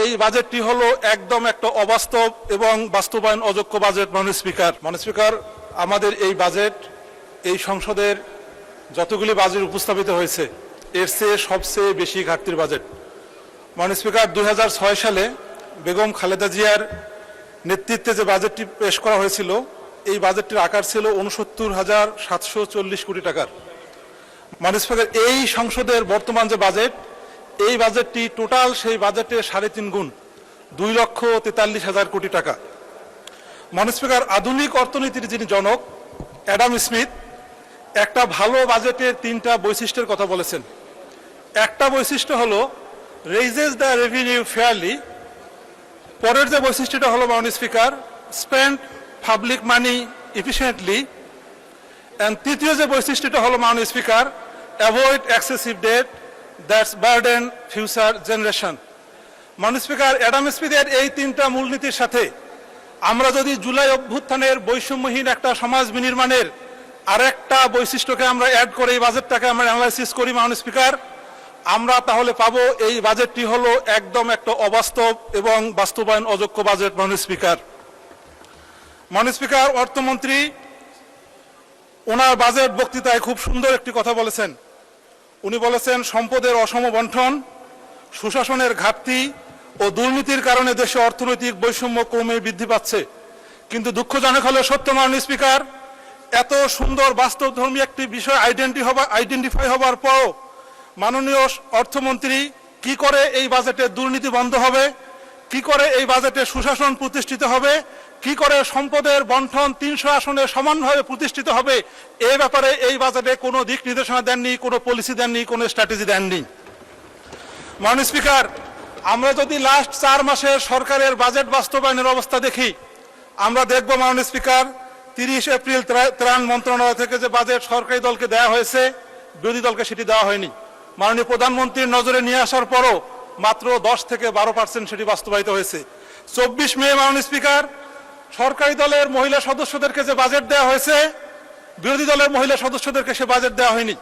এই বাজেটটি হলো একদম একটা অবাস্তব এবং বাস্তবায়ন অযোগ্য বাজেট। মাননীয় স্পিকার, আমাদের এই বাজেট এই সংসদের যতগুলি বাজেট উপস্থাপিত হয়েছে এর চেয়ে সবচেয়ে বেশি ঘাটতির বাজেট। মাননীয় স্পিকার, 2006 সালে বেগম খালেদা জিয়ার নেতৃত্বে যে বাজেটটি পেশ করা হয়েছিল এই বাজেটটির আকার ছিল 69,740 কোটি টাকার। মাননীয় স্পিকার, এই সংসদের বর্তমান যে বাজেট এই বাজেটটি টোটাল সেই বাজেটের 3.5 গুণ, 2,43,000 কোটি টাকা। মাননীয় স্পিকার, আধুনিক অর্থনীতির যিনি জনক অ্যাডাম স্মিথ একটা ভালো বাজেটের 3টা বৈশিষ্ট্যের কথা বলেছেন। একটা বৈশিষ্ট্য হলো রেইজেস দ্য রেভিনিউ ফেয়ারলি। পরের যে বৈশিষ্ট্যটা হলো মাননীয় speaker, spend public money efficiently. And তৃতীয় যে বৈশিষ্ট্যটা হলো মাননীয় speaker, avoid excessive debt that's burden future generation. মাননীয় স্পিকার, অ্যাডাম স্মিথের এই 3টা মূলনীতির সাথে আমরা যদি জুলাই অভ্যুত্থানের বৈষম্যহীন একটা সমাজ বিনির্মাণের আরেকটা বৈশিষ্ট্যকে আমরা অ্যাড করে এই বাজেটটাকে আমরা অ্যানালাইসিস করি মাননীয় স্পিকার, আমরা তাহলে পাবো এই বাজেটটি হলো একদম একটা অবাস্তব এবং বাস্তবায়ন অযোগ্য বাজেট। মাননীয় স্পিকার, অর্থমন্ত্রী ওনার বাজেট বক্তৃতায় খুব সুন্দর একটি কথা বলেছেন। উনি বলেছেন সম্পদের অসম বণ্টন, সুশাসনের ঘাটতি ও দুর্নীতির কারণে দেশে অর্থনৈতিক বৈষম্য ক্রমে বৃদ্ধি পাচ্ছে। কিন্তু দুঃখজনক হলো সত্য মাননীয় স্পিকার, এত সুন্দর বাস্তবধর্মী একটি বিষয় আইডেন্টিফাই হবার পরও মাননীয় অর্থমন্ত্রী কি করে এই বাজেটে দুর্নীতি বন্ধ হবে, কি করে এই বাজেটে সুশাসন প্রতিষ্ঠিত হবে, কি করে সম্পদের বণ্টন 300 আসনে সমানভাবে প্রতিষ্ঠিত হবে, এই ব্যাপারে এই বাজেটে কোনো দিক নির্দেশনা দেননি, কোনো পলিসি দেননি, কোনো স্ট্র্যাটেজি দেননি। মাননীয় স্পিকার, আমরা যদি লাস্ট 4 মাসের সরকারের বাজেট বাস্তবায়নের অবস্থা দেখি, আমরা দেখব মাননীয় স্পিকার 30 এপ্রিল ত্রাণ মন্ত্রণালয় থেকে যে বাজেট সরকারি দলকে দেওয়া হয়েছে বিরোধী দলকে সেটি দেওয়া হয়নি। মাননীয় প্রধানমন্ত্রীর নজরে নিয়ে আসার পরও মাত্র 10 থেকে 12% সেটি বাস্তবায়িত হয়েছে। 24 মে মাননীয় স্পিকার, সরকারি দলের মহিলা সদস্যদেরকে যে বাজেট দেওয়া হয়েছে বিরোধী দলের মহিলা সদস্যদেরকে সে বাজেট দেওয়া হয়নি।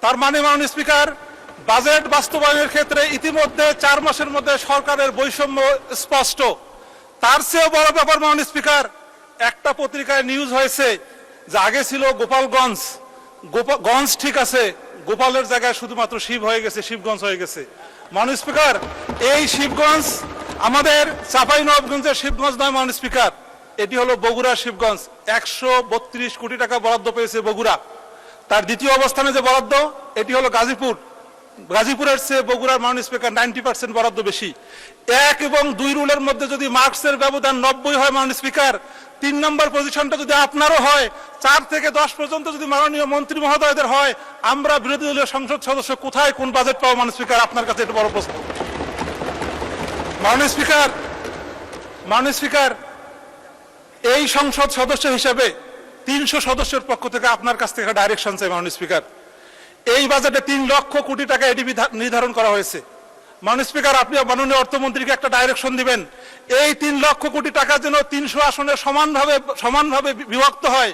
তার মানে মাননীয় স্পিকার, বাজেট বাস্তবায়নের ক্ষেত্রে ইতিমধ্যে 4 মাসের মধ্যে সরকারের বৈষম্য স্পষ্ট। তার চেয়েও বড় ব্যাপার মাননীয় স্পিকার, একটা পত্রিকায় নিউজ হয়েছে যে আগে ছিল গোপালগঞ্জ, গঞ্জ ঠিক আছে, গোপালের জায়গায় শুধুমাত্র শিব হয়ে গেছে, শিবগঞ্জ হয়ে গেছে। মাননীয় স্পিকার, এই শিবগঞ্জ আমাদের চাঁপাইনবাবগঞ্জের শিবগঞ্জ নয় মাননীয় স্পিকার, এটি হলো বগুড়া শিবগঞ্জ। 132 কোটি টাকা বরাদ্দ পেয়েছে বগুড়া। তার দ্বিতীয় অবস্থানে যে বরাদ্দ এটি হলো গাজীপুর। গাজীপুরের চেয়ে বগুড়ার মাননীয় স্পিকার 90% বরাদ্দ বেশি। 1 এবং 2 রুলের মধ্যে যদি মার্কসের ব্যবধান 90 হয় মাননীয় স্পিকার, 3 নম্বর পজিশনটা যদি আপনারও হয়, 4 থেকে 10 পর্যন্ত যদি মাননীয় মন্ত্রী মহোদয়দের হয়, আমরা বিরোধী দলীয় সংসদ সদস্য কোথায় কোন বাজেট পাবো মাননীয় স্পিকার? আপনার কাছে এটা বড় প্রশ্ন। মাননীয় স্পিকার, এই সংসদ সদস্য হিসেবে 300 সদস্যের পক্ষ থেকে আপনার কাছ থেকে ডাইরেকশন চাই মাননীয় স্পিকার। এই বাজেটে 3 লক্ষ কোটি টাকা এডিবি নির্ধারণ করা হয়েছে। মাননীয় স্পিকার, আপনি মাননীয় অর্থমন্ত্রীকে একটা ডাইরেকশন দিবেন, এই 3 লক্ষ কোটি টাকা যেন 300 আসনে সমানভাবে বিভক্ত হয়।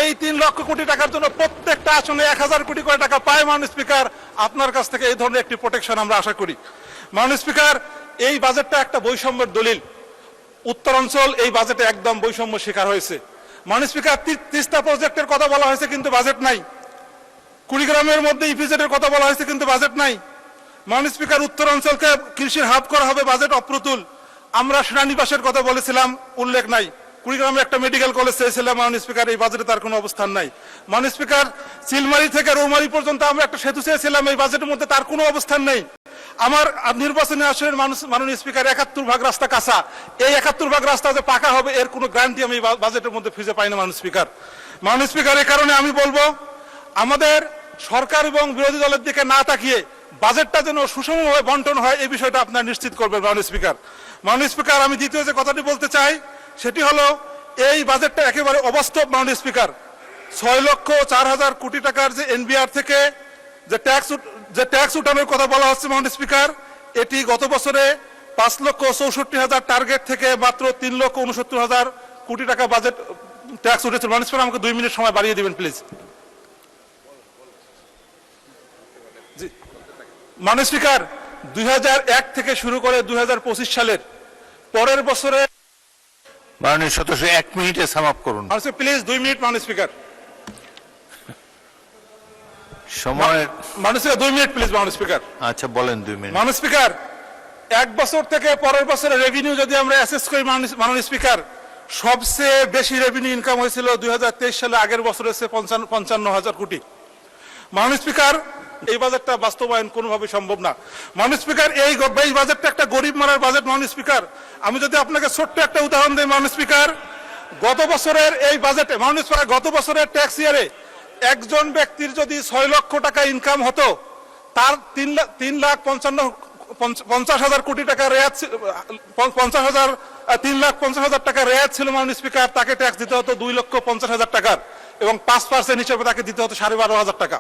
এই 3 লক্ষ কোটি টাকার জন্য প্রত্যেকটা আসনে 1000 কোটি করে টাকা পায় মাননীয় স্পিকার। আপনার কাছ থেকে এই ধরনের একটি প্রোটেকশন আমরা আশা করি। মাননীয় স্পিকার, এই বাজেটটা একটা বৈষম্যের দলিল। উত্তরাঞ্চল এই বাজেটে একদম বৈষম্য শিকার হয়েছে। মাননীয় স্পিকার, তিস্তা প্রজেক্টের কথা বলা হয়েছে কিন্তু বাজেট নাই। কুড়িগ্রামের মধ্যে ইপিজেডের কথা বলা হয়েছে কিন্তু বাজেট নাই। মাননীয় স্পিকার, উত্তরাঞ্চলকে কৃষির হাব করা হবে, বাজেট অপ্রতুল। আমরা সেনানিবাসের কথা বলেছিলাম, উল্লেখ নাই। কুড়িগ্রামে একটা মেডিকেল কলেজ চেয়েছিলাম মাননীয় স্পিকার, এই বাজেটে তার কোনো অবস্থান নাই। মাননীয় স্পিকার, চিলমারি থেকে রৌমারি পর্যন্ত আমরা একটা সেতু চেয়েছিলাম, এই বাজেটের মধ্যে তার কোনো অবস্থান নেই। আমার নির্বাচনী আসনের মাননীয় স্পিকার 71 ভাগ রাস্তা কাঁচা, এই 71 ভাগ রাস্তা যে পাকা হবে এর কোনো গ্যারান্টি আমি বাজেটের মধ্যে খুঁজে পাই না মাননীয় স্পিকার। মাননীয় স্পিকার, এই কারণে আমি বলবো আমাদের সরকার এবং বিরোধী দলের দিকে না তাকিয়ে বাজেটটা যেন সুষমভাবে বন্টন হয় এই বিষয়টা আপনারা নিশ্চিত করবেন মাননীয় স্পিকার। মাননীয় স্পিকার, আমি দ্বিতীয় যে কথাটি বলতে চাই সেটি হলো এই বাজেটটা একেবারে অবাস্তব মাননীয় স্পিকার। 6,04,000 কোটি টাকার যে এনবিআর থেকে যে ট্যাক্স উঠানোর কথা বলা হচ্ছে মাননীয় স্পিকার, এটি গত বছরে 5,64,000 টার্গেট থেকে মাত্র 3,69,000 কোটি টাকা বাজেট ট্যাক্স উঠেছে। মাননীয় স্পিকার, আমাকে 2 মিনিট সময় বাড়িয়ে দিবেন প্লিজ। মাননীয় স্পিকার, 2001 থেকে শুরু করে 2025 সালের পরের বছরে মাননীয় সদস্য 1 মিনিটে সাম আপ করুন। প্লিজ 2 মিনিট মাননীয় স্পিকার। সময় মাননীয় স্পিকার 2 মিনিট প্লিজ মাননীয় স্পিকার। আচ্ছা বলেন 2 মিনিট। মাননীয় স্পিকার, এক বছর থেকে পরের বছরের রেভিনিউ যদি আমরা অ্যাসেস করি মাননীয় স্পিকার, সবচেয়ে বেশি রেভিনিউ ইনকাম হয়েছিল 2023 সালে, আগের বছরে 55,000 কোটি। মাননীয় স্পিকার, এই বাজেটটা বাস্তবায়ন কোনোভাবে সম্ভব না। মাননীয় স্পিকার, এই বাজেটটা একটা গরিব মারার বাজেট। মাননীয় স্পিকার, আমি যদি আপনাকে ছোট্ট একটা উদাহরণ দিই মাননীয় স্পিকার, গত বছরের এই বাজেটে মাননীয় স্পিকার, গত বছরের ট্যাক্স ইয়ারে একজন ব্যক্তির যদি 6 লক্ষ টাকা ইনকাম হতো, তার 3,50,000 কোটি টাকা রেয়াত, 3,50,000 টাকা রেয়াত ছিল মাননীয় স্পিকার। তাকে ট্যাক্স দিতে হতো 2,50,000 টাকার, এবং 5% হিসেবে তাকে দিতে হতো 12,500 টাকা।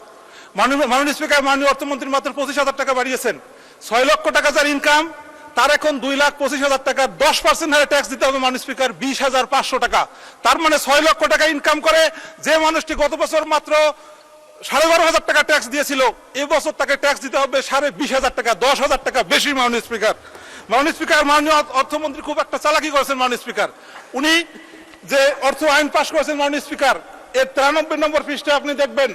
মাননীয় স্পিকার, মাননীয় অর্থমন্ত্রী মাত্র 25,000 টাকা বাড়িয়েছেন। 6 লক্ষ টাকা যার ইনকাম, তার এখন 2,25,000 টাকা 10% হারে ট্যাক্স দিতে হবে মাননীয় স্পিকার, 20,500 টাকা। তার মানে 6 লক্ষ টাকা ইনকাম করে যে মানুষটি গত বছর মাত্র 12,500 টাকা ট্যাক্স দিয়েছিল, এবছর তাকে ট্যাক্স দিতে হবে 20,500 টাকা, 10,000 টাকা বেশি। মাননীয় স্পিকার, মাননীয় স্পিকার, মাননীয় অর্থমন্ত্রী খুব একটা চালাকি করেছেন মাননীয় স্পিকার। উনি যে অর্থ আইন পাশ করেছেন মাননীয় স্পিকার, এর 93 নম্বর পৃষ্ঠা আপনি দেখবেন,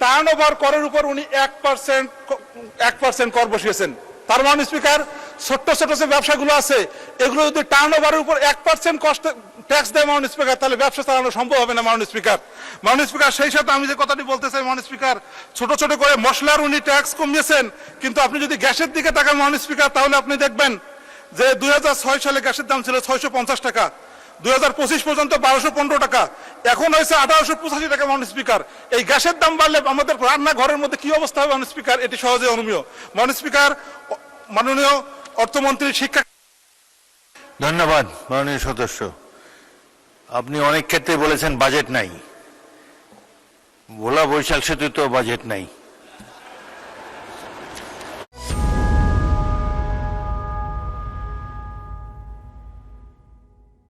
টার্নওভার করের উপর উনি 1% কর বসিয়েছেন। তার মাননীয় স্পিকার, ছোট্ট ছোট যে ব্যবসাগুলো আছে, এগুলো যদি টার্নওভারের উপর 1% কষ্ট ট্যাক্স দেয় মাননীয় স্পিকার, তাহলে ব্যবসা চালানো সম্ভব হবে না মাননীয় স্পিকার। মাননীয় স্পিকার, সেই সাথে আমি যে কথাটি বলতে চাই মাননীয় স্পিকার, ছোট ছোট করে মশলার উনি ট্যাক্স কমিয়েছেন, কিন্তু আপনি যদি গ্যাসের দিকে তাকান মাননীয় স্পিকার, তাহলে আপনি দেখবেন যে 2006 সালে গ্যাসের দাম ছিল 650 টাকা, 2025 পর্যন্ত 1215 টাকা, এখন হয়েছে 1885 টাকা। মাননীয় স্পিকার, এই গ্যাসের দাম বাড়লে আমাদের রান্নাঘরের মধ্যে কি অবস্থা হবে মাননীয় স্পিকার, এটি সহজে অনুমেয়। মাননীয় স্পিকার, মাননীয় অর্থমন্ত্রী শিক্ষা। ধন্যবাদ মাননীয় সদস্য। আপনি অনেক ক্ষেত্রে বলেছেন বাজেট নাই, ভোলা বৈশাখ সেতু তো বাজেট নাই।